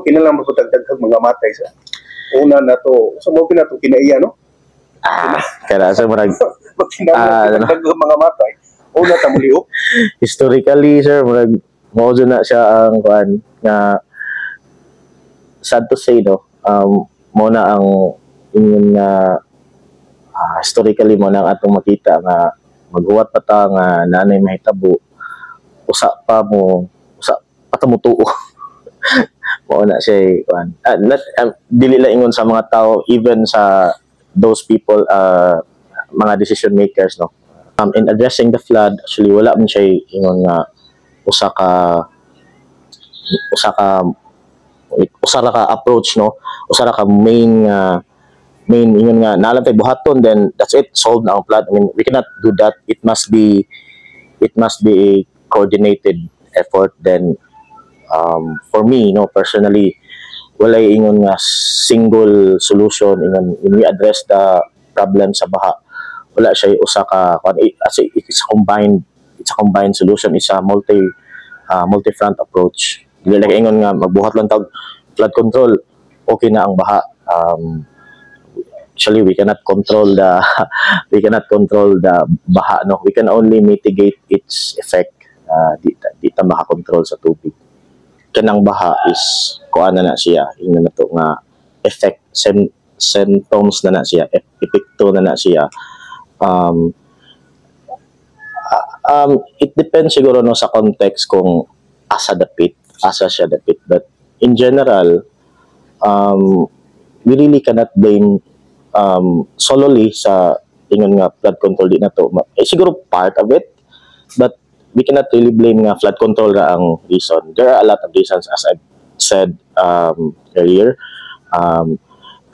kinalang magpatagdaghang mga matay sa una na to. So mo pina to kinaiya no? Kaya sa murag magpatagdaghang mga matay. Una ta muliok. Historically, sir, murag mo na siya ang kuan nga sad to say no. Mo na ang ingon nga historically mo na ang atong makita nga maghuwat pa ta nga nanay mahitabo usa pa mo tuo. Mo na siya kuan. Dili lang ingon sa mga tao, even sa those people mga decision makers no. In addressing the flood, actually wala man siya ingon nga usa ra ka approach no, usa ra ka main ingon nga naalam tay buhaton, then that's it, solved na ang flood. I mean, we cannot do that. It must be a coordinated effort. Then for me no, personally, wala ingon nga single solution ingon when we address the problem sa baha. Wala siya usa ka it's a combined solution. It's a multi-front approach. Dili lang ingon nga magbuhat lang tag flood control, okay na ang baha. Actually, we cannot control the baha no. We can only mitigate its effect. Di ta makakontrol sa tubig. Kanang baha is kuan na siya, ingon na to nga effect, symptoms na siya, epekto na siya. It depends siguro no sa context kung asa siya dapit, but in general we really cannot blame solely sa ingon nga flood control di na to. Siguro part of it, but we cannot really blame nga flood control ra ang reason. There are a lot of reasons, as I said earlier.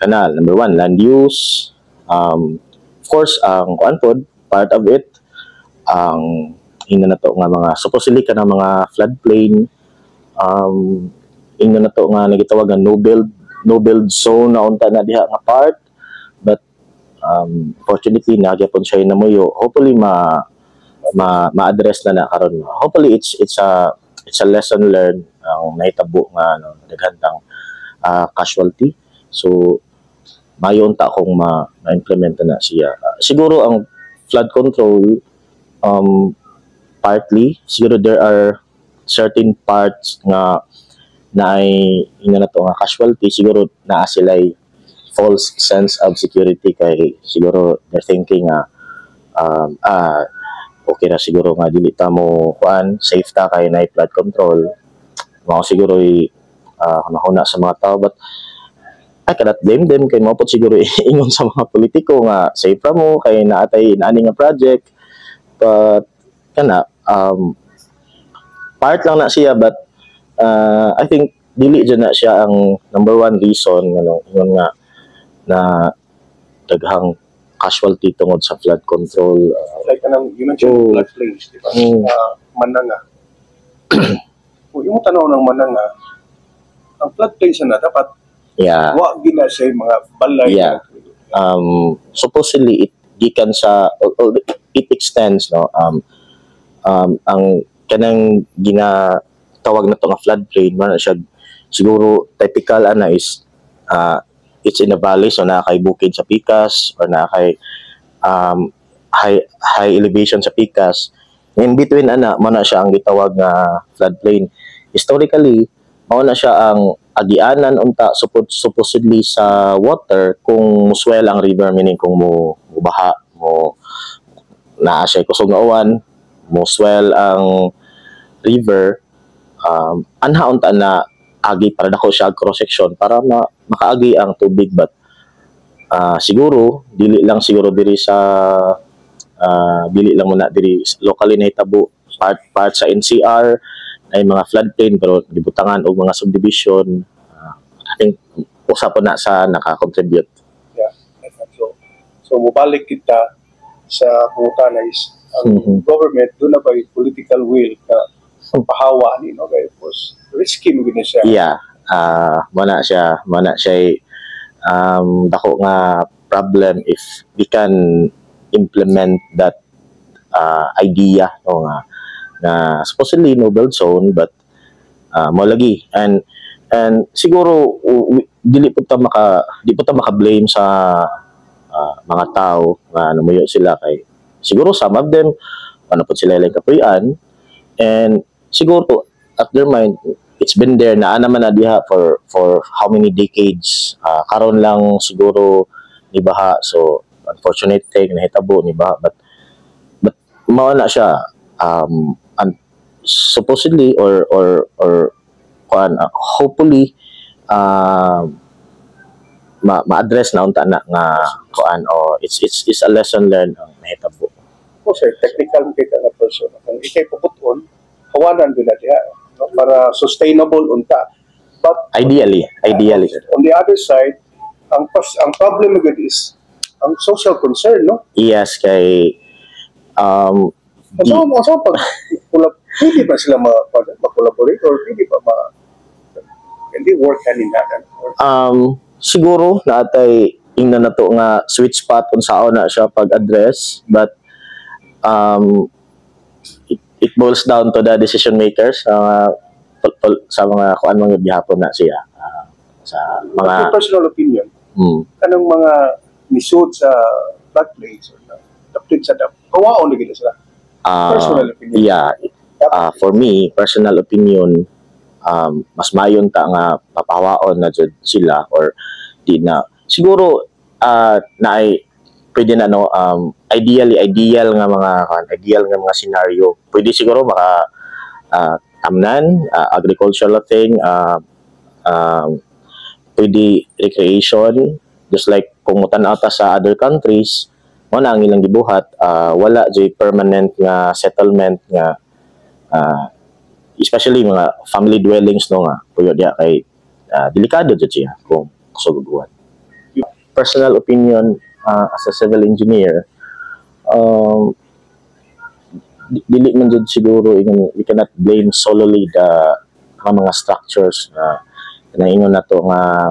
Number one, land use. Of course, ang kuan pod, part of it, ang ino na to nga mga supposedly ka ng mga floodplain, ino na to nga nagitawag nga no build zone na unta na diha nga part, but fortunately nagyapon siya namuyo. Hopefully ma-address na karon. Hopefully it's a lesson learned ang nahitabo nga no, daghang casualty. So mayon ta kung ma-implement na siya. Siguro ang flood control partly siguro there are certain parts nga na ay na to nga casualty, siguro naa sila'y false sense of security kay siguro they're thinking okay na siguro nga dili ta mo kuan safe ta kay na flood control. Mao siguro mahuna sa mga tao, but I cannot blame them kay maupot siguro ingon sa mga politiko nga safe ra mo kay naatay inaani nga project, but kana part lang na siya, but I think dili dyan na siya ang number one reason ano ingon nga na daghang casualty tungod sa flood control. Like you mentioned floodplains, di ba? Mananga. Kung yung tanaw ng Mananga, ang floodplains na dapat wa gina siya mga balay. Supposedly it gikan sa it extends no ang kanang ginatawag na to nga floodplain man siya siguro typical is it's in a valley, so na kay bukid sa pikas or na kay high elevation sa pikas. In between mo na siya ang gitawag nga floodplain. Historically mao na siya ang agianan unta supposedly sa water kung muswell ang river, meaning kung mo baha mo naa siya kusog nga uwan, muswell ang river, anha unta na agi para dako siya cross section para makaagi ang tubig. But siguro dili lang siguro diri sa dili lang muna diri locally nahitabo part sa NCR ay mga floodplain pero gibutangan og mga subdivision. I think usa pa na sa naka-contribute. Yeah. So mubalik kita sa pangutana is ang government doon na ba yung political will na pahawa ni no kay pos risky mo gina siya. Yeah. Mana siya dako nga problem if we can implement that idea no nga na supposedly no build zone, but mo lagi, and And siguro di po ta maka-blame sa mga tao nga namuyo sila kay siguro some of them ano po sila lang kapuyan, and siguro at their mind it's been there na naman na diha for how many decades. Karon lang siguro ni baha, so unfortunate thing nahitabo ni baha, but mao na siya supposedly or hopefully ma-address na unta na nga kuan o it's a lesson learned ang nahitabo. O sir, technical kita na person. Kung ikay puputon, kawanan din natin no? Para sustainable unta. But Ideally. On the other side, ang problem agad is ang social concern, no? Yes, kay So pag pwede ba sila ma-collaborate or pwede ba hindi work hand in hand? Siguro natay ingna na to nga sweet spot kung saan na siya pag-address, but it boils down to the decision makers sa mga kuan mga gihapon na siya sa mga personal opinion. Kanang mga nisod sa floodplains or tapit sa dam, kawaon na gila sila. Personal opinion. Yeah. For me, personal opinion, mas mayon ta nga papawaon na jud sila or di na. Siguro na ay pwede na no ideal nga mga scenario. Pwede siguro maka tamnan, agricultural thing, pwede recreation, just like kung mutan-aw ta sa other countries, mo na ang ilang gibuhat, wala jay permanent nga settlement nga especially mga family dwellings no nga puyo diya kay delikado jud siya kung sugubuhan. Personal opinion as a civil engineer, dili man jud siguro we cannot blame solely the mga structures na ingon nato nga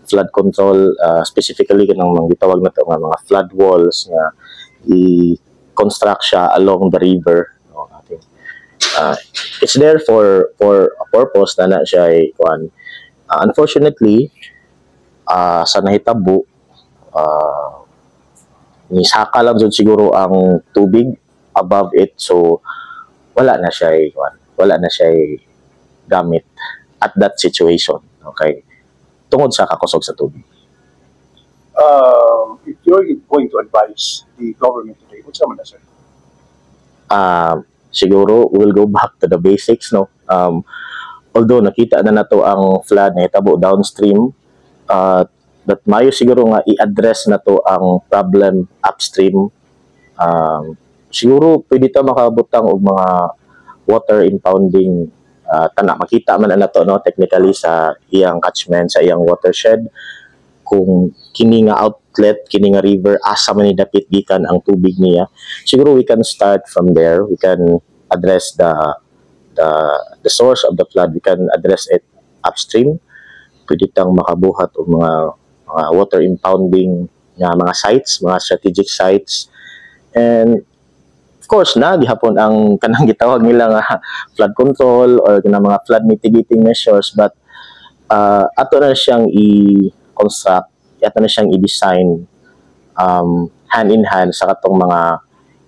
flood control, specifically kanang mga gitawag na to nga mga flood walls nga i-construct siya along the river. No, it's there for a purpose na siya ay kuan. Unfortunately, sa nahitabo, nisaka lang dyan siguro ang tubig above it, so wala na siya gamit at that situation. Okay, tungod sa kakusog sa tubig. If you're going to advise the government today, what's naman na sir? Siguro we'll go back to the basics, no. Although nakita na nato ang flood na hitabo downstream, that mayo siguro nga i-address na to ang problem upstream. Siguro pwede ta makabutang og mga water impounding, makita man na to no technically sa iyang catchment, sa iyang watershed, kung kini nga outlet, kini nga river asa man ni dapit gikan ang tubig niya. Siguro we can start from there. We can address the source of the flood. We can address it upstream. Pwede tang makabuhat og mga water impounding nga mga sites, mga strategic sites. And of course na gihapon ang kanang gitawag nila nga flood control or kanang mga flood mitigating measures, but ato na siyang i-construct, ato na siyang i-design hand in hand sa katong mga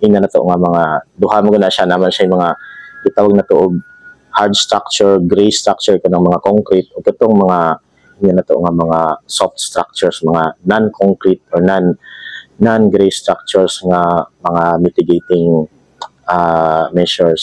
ina na to nga mga duha mo na siya naman siya mga gitawag na to og hard structure, gray structure kanang mga concrete, o katong mga ina na to nga mga soft structures, mga non-concrete or non-gray structures nga mga mitigating measures.